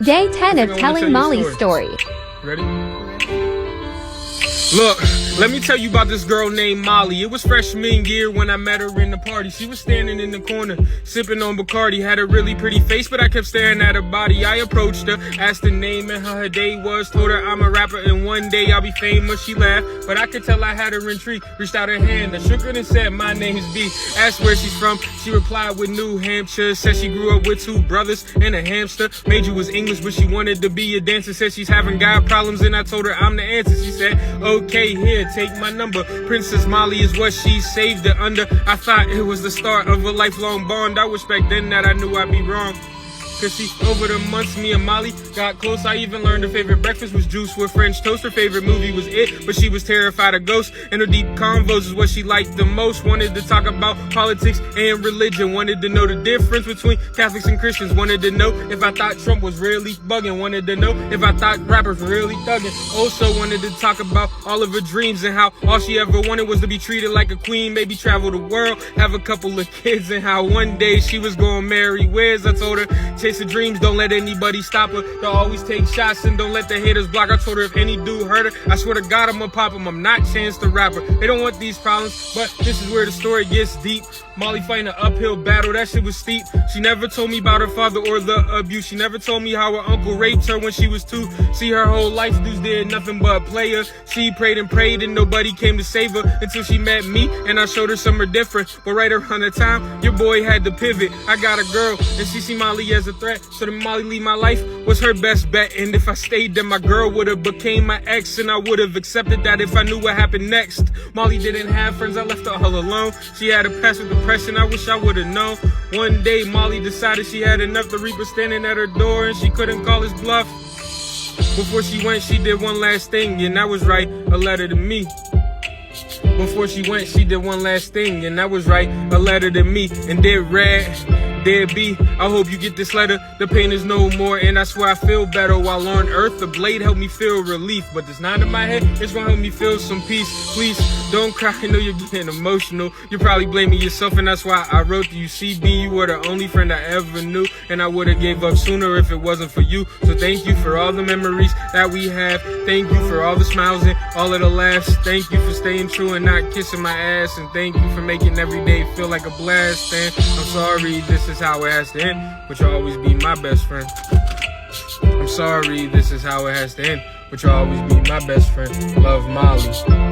Day 10 of telling Molly's story. Ready? Look, let me tell you about this girl named Molly. It was freshman year when I met her in the party. She was standing in the corner, sipping on Bacardi. Had a really pretty face, but I kept staring at her body. I approached her, asked her name and how her day was. Told her I'm a rapper and one day I'll be famous. She laughed, but I could tell I had her intrigued. Reached out her hand, I shook her and said, my name's B. Asked where she's from, she replied with New Hampshire. Said she grew up with 2 brothers and a hamster. Major was English, but she wanted to be a dancer. Said she's having God problems and I told her I'm the answer. She said, okay, here, take my number. Princess Molly is what she saved it under. I thought it was the start of a lifelong bond. I wish back then that I knew I'd be wrong. Cause see, over the months, me and Molly got close. I even learned her favorite breakfast was juice with French toast. Her favorite movie was It, but she was terrified of ghosts. And her deep convos is what she liked the most. Wanted to talk about politics and religion. Wanted to know the difference between Catholics and Christians. Wanted to know if I thought Trump was really bugging. Wanted to know if I thought rappers were really thugging. Also wanted to talk about all of her dreams and how all she ever wanted was to be treated like a queen. Maybe travel the world, have a couple of kids, and how one day she was gonna marry Wiz. I told her, chase her dreams, don't let anybody stop her. They'll always take shots and don't let the haters block. I told her if any dude hurt her, I swear to God I'ma pop him. I'm not Chance the Rapper. They don't want these problems, but this is where the story gets deep. Molly fighting an uphill battle, that shit was steep. She never told me about her father or the abuse. She never told me how her uncle raped her when she was 2. See, her whole life dudes did nothing but play her. She prayed and prayed and nobody came to save her until she met me and I showed her somewhere different. But right around the time, your boy had to pivot. I got a girl and she see Molly as a threat. So the Molly leave my life was her best bet. And if I stayed, then my girl would've became my ex. And I would've accepted that if I knew what happened next. Molly didn't have friends, I left her all alone. She had a past with depression, I wish I would've known. One day Molly decided she had enough. The Reaper standing at her door and she couldn't call his bluff. Before she went, she did one last thing, and that was write a letter to me. Before she went, she did one last thing, and that was write a letter to me. And dear Red, dear B, I hope you get this letter. The pain is no more, and I swear I feel better. While on earth, the blade helped me feel relief. But this knot in my head, it's gonna help me feel some peace. Please, don't cry, I know you're getting emotional. You're probably blaming yourself, and that's why I wrote to you. CB, you were the only friend I ever knew, and I would've gave up sooner if it wasn't for you. So thank you for all the memories that we have. Thank you for all the smiles and all of the laughs. Thank you for staying true and not kissing my ass. And thank you for making every day feel like a blast. And I'm sorry, this is how it has to end, but you'll always be my best friend. I'm sorry, this is how it has to end, but you'll always be my best friend. Love, Molly.